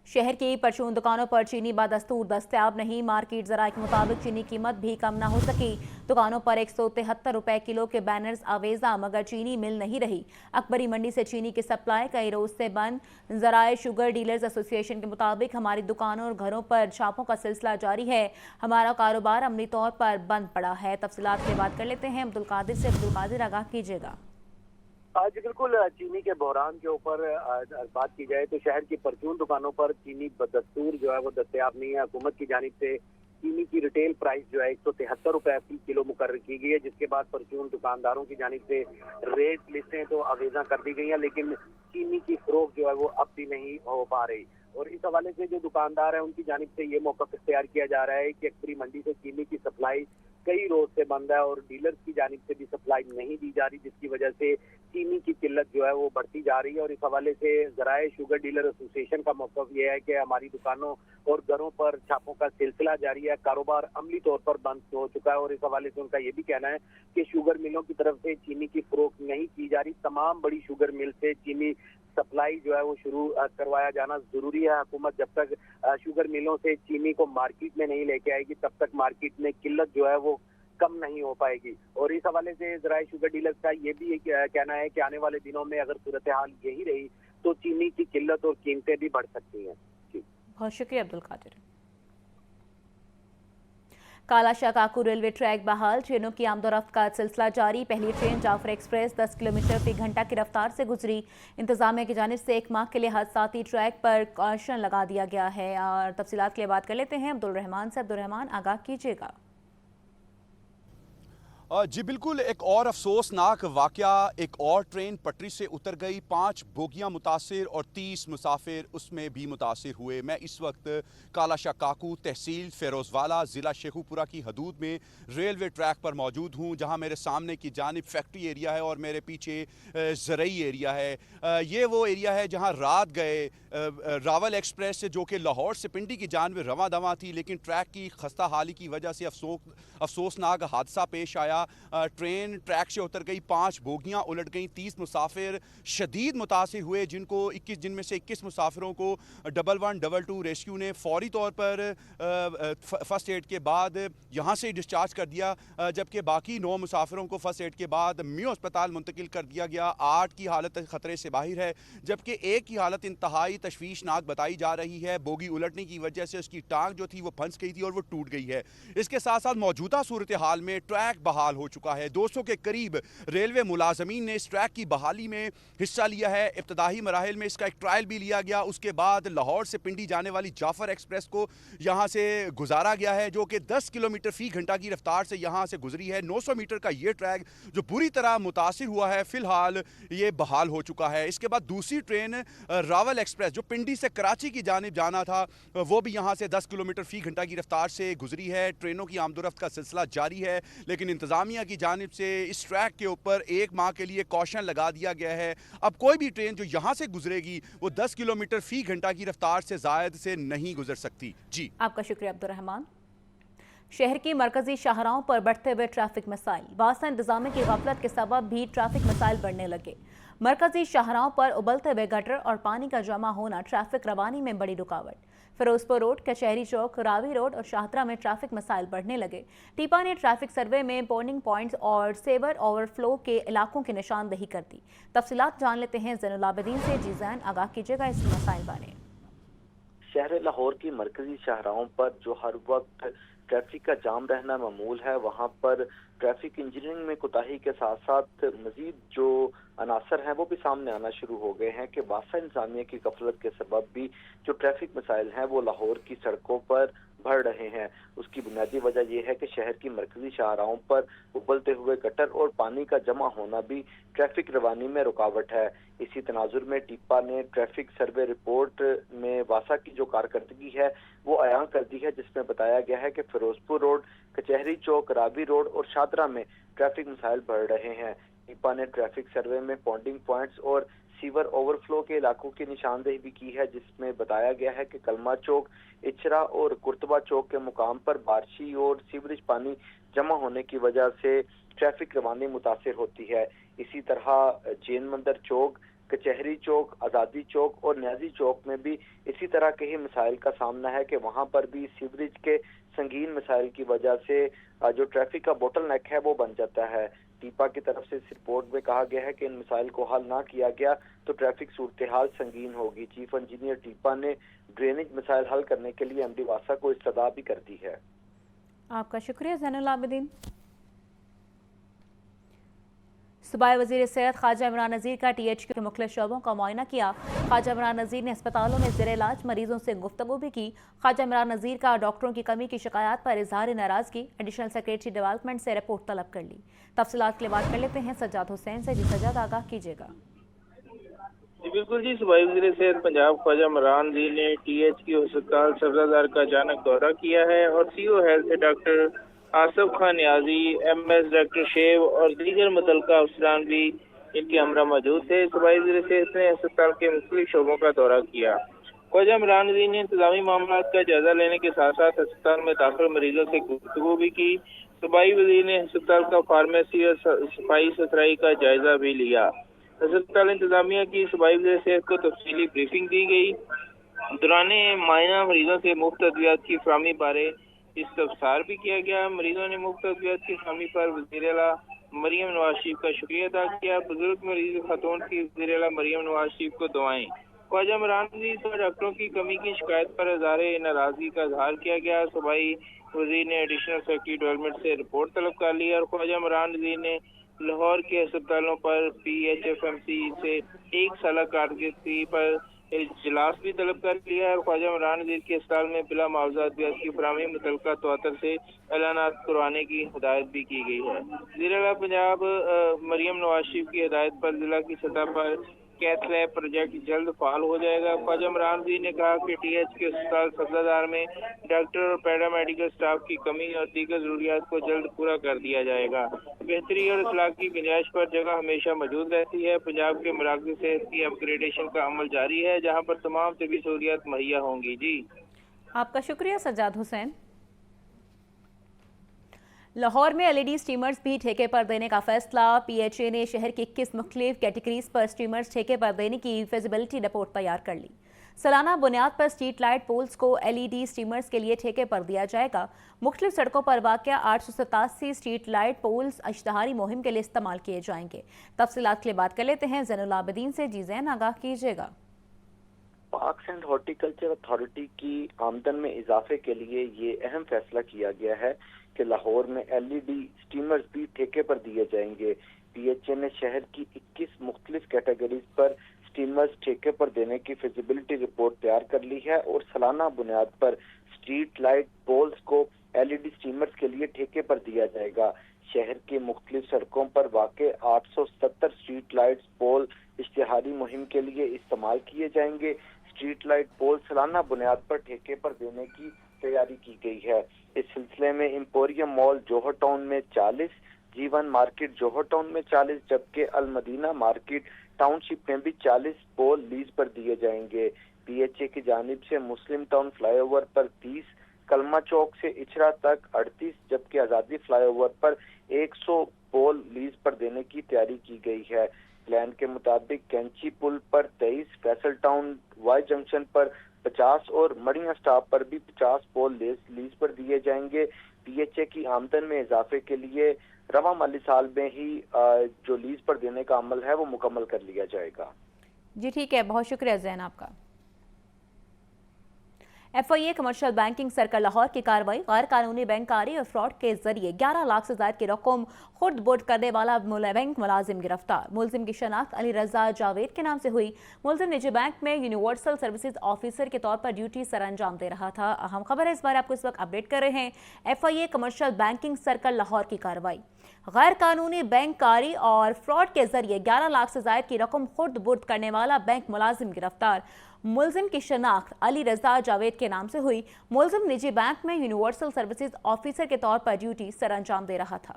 शहर की परचून दुकानों पर चीनी बदस्तूर दस्तयाब नहीं। मार्केट ज़राए के मुताबिक चीनी कीमत भी कम ना हो सकी। दुकानों पर 173 रुपए किलो के बैनर्स आवेजा, मगर चीनी मिल नहीं रही। अकबरी मंडी से चीनी की सप्लाई कई रोज से बंद। ज़राए शुगर डीलर्स एसोसिएशन के मुताबिक हमारी दुकानों और घरों पर छापों का सिलसिला जारी है। हमारा कारोबार अमली तौर पर बंद पड़ा है। तफसीलात के बात कर लेते हैं अब्दुल कादिर से। अब्दुल कादिर, आगाह कीजिएगा। आज बिल्कुल चीनी के बहरान के ऊपर बात की जाए तो शहर की परचून दुकानों पर चीनी बदस्तूर जो है वो दस्तयाब नहीं है। हुकूमत की जानिब से चीनी की रिटेल प्राइस जो है 173 रुपए फी किलो मुकर्रर की गई है, जिसके बाद परचून दुकानदारों की जानिब से रेट लिस्टें तो आवेजा कर दी गई हैं, लेकिन चीनी की फरोख्त जो है वो अब भी नहीं हो पा रही। और इस हवाले से जो दुकानदार हैं उनकी जानिब से ये मौक़िफ़ इख्तियार किया जा रहा है कि अकबरी मंडी से चीनी की सप्लाई कई रोज से बंद है और डीलर्स की जानिब से भी सप्लाई नहीं दी जा रही, जिसकी वजह से चीनी की किल्लत जो है वो बढ़ती जा रही है। और इस हवाले से ज़राए शुगर डीलर एसोसिएशन का मौक़िफ़ ये है कि हमारी दुकानों और घरों पर छापों का सिलसिला जारी है। कारोबार अमली तौर पर बंद हो चुका है और इस हवाले से उनका ये भी कहना है कि शुगर मिलों की तरफ से चीनी की फरोख्त नहीं की जा रही। तमाम बड़ी शुगर मिल से चीनी सप्लाई जो है वो शुरू करवाया जाना जरूरी है। हुकूमत जब तक शुगर मिलों से चीनी को मार्केट में नहीं लेके आएगी तब तक मार्केट में किल्लत जो है वो कम नहीं हो पाएगी। और इस हवाले से ज़राए शुगर डीलर्स का ये भी कहना है कि आने वाले दिनों में अगर सूरत हाल यही रही तो चीनी की किल्लत और कीमतें भी बढ़ सकती हैं। बहुत शुक्रिया अब्दुल कादिर। कालाशाह काकू रेलवे ट्रैक बहाल, ट्रेनों की आमदोरफ्त का सिलसिला जारी। पहली ट्रेन जाफर एक्सप्रेस 10 किलोमीटर फी घंटा की रफ्तार से गुजरी। इंतजामिया की जानिब से 1 माह के लिए हादसाती ट्रैक पर कॉशन लगा दिया गया है। और तफसीलात के लिए बात कर लेते हैं अब्दुल रहमान से। अब्दुल रहमान, आगाह कीजिएगा। जी बिल्कुल, एक और अफसोसनाक वाक़या, एक और ट्रेन पटरी से उतर गई, 5 बोगियां मुतासिर और 30 मुसाफिर उसमें भी मुतासिर हुए। मैं इस वक्त कालाशाह काकू तहसील फ़िरोज़वाला ज़िला शेखुपुरा की हदूद में रेलवे ट्रैक पर मौजूद हूँ, जहाँ मेरे सामने की जानिब फैक्ट्री एरिया है और मेरे पीछे ज़रई एरिया है। ये वो एरिया है जहाँ रात गए रावल एक्सप्रेस जो कि लाहौर से पिंडी की जानिब रवां दवां थी, लेकिन ट्रैक की खस्ता हाली की वजह से अफसोसनाक हादसा पेश आया। ट्रेन ट्रैक से उतर गई, 5 बोगियां उलट गई, 30 मुसाफिर शदीद मुतासिर हुए, जिनमें से 21 मुसाफिरों को 1112 रेस्क्यू ने फौरी तौर पर फर्स्ट एड के बाद यहाँ से डिस्चार्ज कर दिया, जबकि बाकी 9 मुसाफिरों को फर्स्ट एड के बाद मियो अस्पताल मुंतकिल कर दिया गया। 8 की हालत खतरे से बाहर है, जबकि 1 की हालत इंतहाई तशवीशनाक बताई जा रही है। बोगी उलटने की वजह से उसकी टांग जो थी वो फंस गई थी और वो टूट गई है। इसके साथ साथ मौजूदा सूरत हाल में ट्रैक बहाल हो चुका है। 200 के करीब रेलवे मुलाजमीन ने इस ट्रैक की बहाली में हिस्सा लिया है। इब्तदाई मराहिल में इसका एक ट्रायल भी लिया गया। उसके बाद लाहौर से पिंडी जाने वाली जाफर एक्सप्रेस को यहाँ से गुजारा गया है, जो कि 10 किलोमीटर फी घंटा की रफ्तार से यहाँ से गुजरी है। 900 मीटर का ये ट्रैक जो बुरी तरह मुतासिर हुआ है, फिलहाल ये बहाल हो चुका है। इसके बाद दूसरी ट्रेन रावल एक्सप्रेस जो पिंडी से कराची की जानिब जाना था, वो भी यहाँ से 10 किलोमीटर फी घंटा की रफ्तार से गुजरी है। ट्रेनों की आमदोरफ्त का सिलसिला जारी है, लेकिन इंतजामिया की जानिब से इस ट्रैक के ऊपर 1 माह के लिए कॉशन लगा दिया गया है। अब कोई भी ट्रेन जो यहाँ से गुजरेगी वो 10 किलोमीटर फी घंटा की रफ्तार से ज़ायद से नहीं गुजर सकती। जी, आपका शुक्रिया अब्दुल रहमान। शहर की मरकजी शाहराहों पर बढ़ते हुए ट्रैफिक मसाइल, वासा इंतजामिया की गफलत के सबब भी ट्रैफिक मसाइल बढ़ने लगे। मरकजी शाहराहों पर उबलते हुए गटर और पानी का जमा होना ट्रैफिक रवानी में बड़ी रुकावट। फिरोजपुर रोड, कचहरी चौक, रावी रोड और शाहतरा में ट्रैफिक मसाइल बढ़ने लगे। टीपा ने ट्रैफिक सर्वे में बोर्डिंग पॉइंट्स और सेवर ओवरफ्लो के इलाकों की निशानदेही कर दी। तफसीलात जान लेते हैं ज़ैनुल आबिदीन से। जी ज़ैन, आगाह कीजिएगा इस मसाइल बारे। शहर लाहौर की मरकजी शाहराहों पर जो हर वक्त ट्रैफिक का जाम रहना मामूल है, वहाँ पर ट्रैफिक इंजीनियरिंग में कोताही के साथ साथ मजीद जो अनासर हैं वो भी सामने आना शुरू हो गए हैं कि वासा इंतजामिया की गफलत के सबब भी जो ट्रैफिक मसाइल हैं वो लाहौर की सड़कों पर बढ़ रहे हैं। उसकी बुनियादी वजह यह है कि शहर की मरकजी शाहराहों पर उबलते हुए गटर और पानी का जमा होना भी ट्रैफिक रवानी में रुकावट है। इसी तनाजुर में टीपा ने ट्रैफिक सर्वे रिपोर्ट में वासा की जो कारकर्दगी है वो अयान कर दी है, जिसमें बताया गया है कि फिरोजपुर रोड, कचहरी चौक, रावी रोड और शाहतरा में ट्रैफिक मसाइल बढ़ रहे हैं। टीपा ने ट्रैफिक सर्वे में बॉन्डिंग पॉइंट्स और सीवर ओवरफ्लो के इलाकों की निशानदेही भी की है, जिसमें बताया गया है कि कलमा चौक, इचरा और कुर्तबा चौक के मुकाम पर बारिशी और सीवरेज पानी जमा होने की वजह से ट्रैफिक रवानी मुतासिर होती है। इसी तरह जैन मंदिर चौक, कचहरी चौक, आज़ादी चौक और न्याजी चौक में भी इसी तरह के ही मसाइल का सामना है कि वहाँ पर भी सीवरेज के संगीन मसाइल की वजह से जो ट्रैफिक का बोटल नेक है वो बन जाता है। टीपा की तरफ से इस रिपोर्ट में कहा गया है कि इन मसाइल को हल ना किया गया तो ट्रैफिक सूरत हाल संगीन होगी। चीफ इंजीनियर टीपा ने ड्रेनेज मसाइल हल करने के लिए एमडी वासा को इस्तदा भी कर दी है। आपका शुक्रिया ज़ैनुल आबिदीन। सूबाई वज़ीर सेहत ख्वाजा इमरान नज़ीर का THQ के मुख्तलिफ शोबों का मुआयना किया। ख्वाजा इमरान नज़ीर ने अस्पतालों में ज़ेर इलाज मरीजों से गुफ्तगू भी की। ख्वाजा इमरान नज़ीर का डॉक्टरों की कमी की शिकायत पर इजहार नाराज़गी, एडिशनल सेक्रेटरी डेवलपमेंट से रिपोर्ट तलब कर ली। तफसीलात के लिए बात कर लेते हैं सज्जाद हुसैन से। जी सज्जाद, आगाह कीजिएगा। जी बिल्कुल जी, सूबाई वज़ीर सेहत पंजाब ख्वाजा इमरान नज़ीर ने THQ अस्पताल सब्ज़ादार का अचानक दौरा किया है और CO हेल्थ से doctor Asif Khan Niazi, MS doctor शेव और दीगर मुतल्लिका अफसरान भी इनके हमरा मौजूद थे। सूबाई वज़ीर सेहत ने अस्पताल के मुख्तलिफ शोबों का दौरा किया। ख्वाजा इमरान नज़ीर ने इंतजामी मामला का जायजा लेने के साथ साथ अस्पताल में दाखिल मरीजों से गुफ्तगू भी की। सूबाई वज़ीर ने अस्पताल का फार्मेसी और सफाई सुथराई का जायजा भी लिया। अस्पताल इंतजामिया की सूबाई वज़ीर सेहत को तफसीली ब्रीफिंग दी गई। दौरान मायना मरीजों से मुफ्त अद्वियात की फराहमी बारे इस्तफसार भी किया गया। मरीजों ने मुफ्त अद्वियात की फराहमी पर वज़ीर आला मरियम नवाज शरीफ का शुक्रिया अदा किया। बुजुर्ग मरीज खातून की वज़ीर आला मरियम नवाज शरीफ को दुआएं। ख्वाजा इमरान अजीज पर डॉक्टरों की कमी की शिकायत पर इज़हार नाराजगी का इजहार किया गया। सूबाई वजीर ने एडिशनल सेक्रेटरी डेवलपमेंट से रिपोर्ट तलब कर ली और ख्वाजा इमरान अजीज ने लाहौर के अस्पतालों पर PHFMC से 1 साल कारकर्दगी पर इजलास भी तलब कर लिया है और ख्वाजा इमरान अजीज के अस्पताल में बिला मुआवजा अद्वियात की फराहमी मुतल्लिका तौर से ऐलानात करवाने की हिदायत भी की गई है। वज़ीर-ए-आला पंजाब मरियम नवाज शरीफ की हिदायत पर जिला की सतह पर कैथ लैब प्रोजेक्ट जल्द फाल हो जाएगा। ख्वाजा इमरान अजीज ने कहा कि TH के अस्पताल सफदरजंग में डॉक्टर और पैरामेडिकल स्टाफ की कमी और दीगर जरूरियात को जल्द पूरा कर दिया जाएगा। बेहतरी और इस्लाह की गुंजाइश पर जगह हमेशा मौजूद रहती है। पंजाब के मराकज़ सेहत की अपग्रेडेशन का अमल जारी है, जहाँ पर तमाम तबी सहूलियात मुहैया होंगी। जी, आपका शुक्रिया सज्जाद हुसैन। लाहौर में LED स्टीमर्स भी ठेके पर देने का फैसला। PHA ने शहर की 21 मुख्तलिफ कैटेगरीज पर स्टीमर्स ठेके पर देने की फिजिबिलिटी रिपोर्ट तैयार कर ली। सालाना बुनियाद पर स्ट्रीट लाइट पोल्स को LED स्टीमर्स के लिए ठेके पर दिया जाएगा। मुख्तलिफ सड़कों पर वाक़या 887 स्ट्रीट लाइट पोल्स इश्तहारी मुहिम के लिए इस्तेमाल किए जाएंगे। तफसीलात के लिए बात कर लेते हैं ज़ैनुल आबिदीन से। जी ज़ैन, आगाह कीजिएगा। पार्क्स एंड हॉर्टिकल्चर अथॉरिटी की आमदन में इजाफे के लिए ये अहम फैसला किया गया है कि लाहौर में LED स्टीमर्स भी ठेके पर दिए जाएंगे। PHA ने शहर की 21 मुख्तलिफ कैटेगरीज पर स्टीमर्स ठेके पर देने की फिजिबिलिटी रिपोर्ट तैयार कर ली है और सालाना बुनियाद पर स्ट्रीट लाइट पोल्स को LED स्टीमर्स के लिए ठेके पर दिया जाएगा। शहर की मुख्तलिफ सड़कों पर वाक़े 870 स्ट्रीट लाइट पोल इश्तिहारी मुहिम के लिए इस्तेमाल किए जाएंगे। स्ट्रीट लाइट पोल सालाना बुनियाद पर ठेके पर देने की तैयारी की गई है। इस सिलसिले में एम्पोरियम मॉल जोहर टाउन में 40, G1 मार्केट जोहर टाउन में 40, जबकि अल मदीना मार्केट टाउनशिप में भी 40 पोल लीज पर दिए जाएंगे। PHA की जानिब से मुस्लिम टाउन फ्लाईओवर पर 30, कलमा चौक से इचरा तक 38, जबकि आज़ादी फ्लाईओवर पर 100 पोल लीज पर देने की तैयारी की गई है। प्लान के मुताबिक कैंची पुल पर 23, फैसल टाउन वाई जंक्शन पर 50 और मड़िया स्टॉप पर भी 50 पोल लीज पर दिए जाएंगे। PHA की आमदन में इजाफे के लिए रवा माली साल में ही जो लीज पर देने का अमल है वो मुकम्मल कर लिया जाएगा। जी ठीक है, बहुत शुक्रिया जैन आपका। FIA commercial banking circle Lahore की कार्रवाई। गैर कानूनी बैंककारी और फ्रॉड के जरिए 11 लाख से ज्यादा की रकम खुर्द बुर्द करने वाला बैंक मुलाजिम गिरफ्तार। मुलजिम की शनाख्त अली रजा जावेद के नाम से हुई। मुलजिम निजी बैंक में यूनिवर्सल सर्विसेज ऑफिसर के तौर पर ड्यूटी सर अंजाम दे रहा था। अहम खबर है, इस बारे आपको इस वक्त अपडेट कर रहे हैं। FIA commercial banking circle Lahore की कार्रवाई। गैर कानूनी बैंककारी और फ्रॉड के जरिए 11 लाख से ज्यादा की रकम खुर्द बुर्द करने वाला बैंक मुलाजिम गिरफ्तार। मुलजिम की शनाख्त अली रजा जावेद के नाम से हुई। मुलजिम निजी बैंक में यूनिवर्सल सर्विसेज ऑफिसर के तौर पर ड्यूटी सर अंजाम दे रहा था।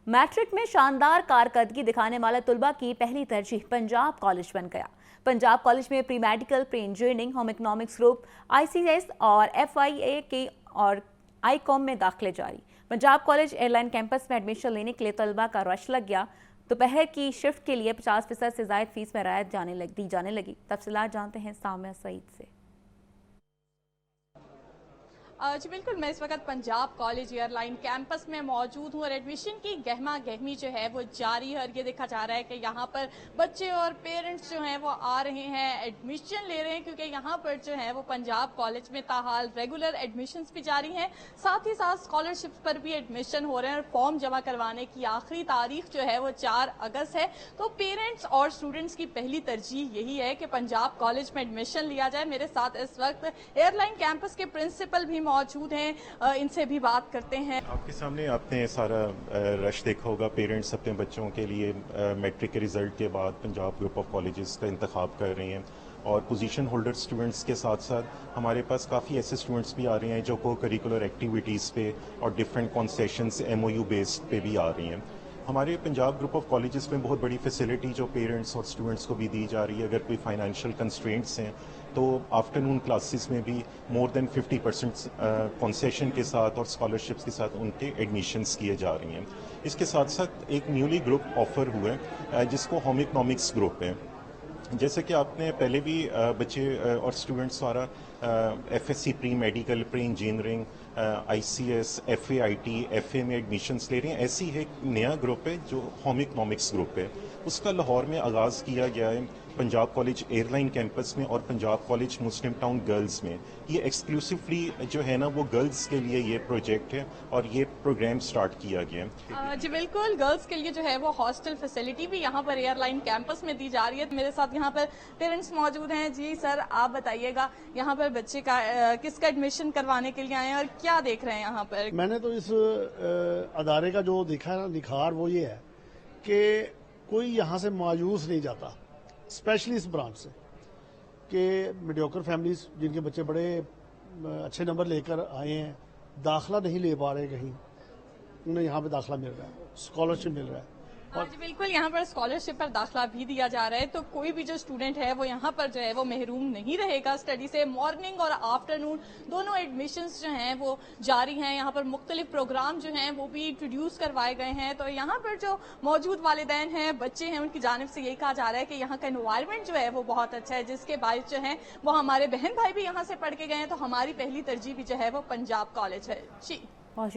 मैट्रिक में शानदार कारकर्दगी दिखाने वाले तुलबा की पहली तरजीह पंजाब कॉलेज बन गया। पंजाब कॉलेज में pre medical, pre engineering, home economics group, ICS और FIA के और ICOM में दाखिले जारी। पंजाब कॉलेज एयरलाइन कैंपस में एडमिशन लेने के लिए तलबा का रश लग गया। दोपहर की शिफ्ट के लिए 50% से ज़ायद फीस में रायत दी जाने लगी। तफसीलात जानते हैं सामिया सईद से। जी बिल्कुल, मैं इस वक्त पंजाब कॉलेज एयरलाइन कैंपस में मौजूद हूँ और एडमिशन की गहमा गहमी जो है वो जारी है। और ये देखा जा रहा है कि यहाँ पर बच्चे और पेरेंट्स जो हैं वो आ रहे हैं, एडमिशन ले रहे हैं, क्योंकि यहाँ पर जो है वो पंजाब कॉलेज में ताहाल रेगुलर एडमिशन्स भी जारी हैं, साथ ही साथ स्कॉलरशिप पर भी एडमिशन हो रहे हैं। और फॉर्म जमा करवाने की आखिरी तारीख जो है वो 4 अगस्त है। तो पेरेंट्स और स्टूडेंट्स की पहली तरजीह यही है कि पंजाब कॉलेज में एडमिशन लिया जाए। मेरे साथ इस वक्त एयरलाइन कैंपस के प्रिंसिपल भी मौजूद हैं, इनसे भी बात करते हैं। आपके सामने आपने सारा रश देखा होगा। पेरेंट्स अपने बच्चों के लिए मैट्रिक के रिजल्ट के बाद पंजाब ग्रुप ऑफ कॉलेजेस का इंतखाब कर रहे हैं और पोजीशन होल्डर स्टूडेंट्स के साथ साथ हमारे पास काफ़ी ऐसे स्टूडेंट्स भी आ रहे हैं जो को करिकुलर एक्टिविटीज़ पे और डिफरेंट कॉन्सेशंस MOU बेस्ड पे भी आ रही हैं। हमारे पंजाब ग्रुप ऑफ कॉलेजेस में बहुत बड़ी फैसिलिटी जो पेरेंट्स और स्टूडेंट्स को भी दी जा रही है। अगर कोई फाइनेंशियल कंस्ट्रेंट्स हैं तो आफ्टरनून क्लासेस में भी मोर देन 50% कंसेशन के साथ और स्कॉलरशिप्स के साथ उनके एडमिशन्स किए जा रही हैं। इसके साथ साथ एक न्यूली ग्रुप ऑफर हुआ है जिसको होम इकोनॉमिक्स ग्रुप है। जैसे कि आपने पहले भी बच्चे और स्टूडेंट्स द्वारा FSC pre medical, pre engineering, ICS, FAIT, FA में एडमिशन्स ले रहे हैं, ऐसी ही एक नया ग्रुप है जो होम इकनॉमिक्स ग्रुप है, उसका लाहौर में आगाज़ किया गया है पंजाब कॉलेज एयरलाइन कैंपस में और पंजाब कॉलेज मुस्लिम टाउन गर्ल्स में। ये एक्सक्लूसिवली जो है ना वो गर्ल्स के लिए ये प्रोजेक्ट है और ये प्रोग्राम स्टार्ट किया गया है। जी बिल्कुल, गर्ल्स के लिए जो है वो हॉस्टल फैसिलिटी भी यहाँ पर एयरलाइन कैंपस में दी जा रही है। मेरे साथ यहाँ पर पेरेंट्स मौजूद हैं। जी सर, आप बताइएगा यहाँ पर बच्चे का किसका एडमिशन करवाने के लिए आए हैं और क्या देख रहे हैं यहाँ पर? मैंने तो इस अदारे का जो देखा है ना निखार, वो ये है कि कोई यहाँ से मायूस नहीं जाता, स्पेशली इस ब्रांच से, कि मीडियोकर फैमिलीज जिनके बच्चे बड़े अच्छे नंबर लेकर आए हैं, दाखला नहीं ले पा रहे कहीं, उन्हें यहाँ पे दाखला मिल रहा है, स्कॉलरशिप मिल रहा है। जी बिल्कुल, यहाँ पर स्कॉलरशिप पर दाखिला भी दिया जा रहा है, तो कोई भी जो स्टूडेंट है वो यहाँ पर जो है वो महरूम नहीं रहेगा स्टडी से। मॉर्निंग और आफ्टरनून दोनों एडमिशन्स जो हैं वो जारी हैं। यहाँ पर मुख्तलिफ प्रोग्राम जो हैं वो भी इंट्रोड्यूस करवाए गए हैं। तो यहाँ पर जो मौजूद वालिदैन हैं, बच्चे हैं, उनकी जानिब से यही कहा जा रहा है कि यहाँ का एनवायरनमेंट जो है वो बहुत अच्छा है, जिसके बायस जो है वो हमारे बहन भाई भी यहाँ से पढ़ के गए हैं, तो हमारी पहली तरजीह भी जो है वो पंजाब कॉलेज है। जी।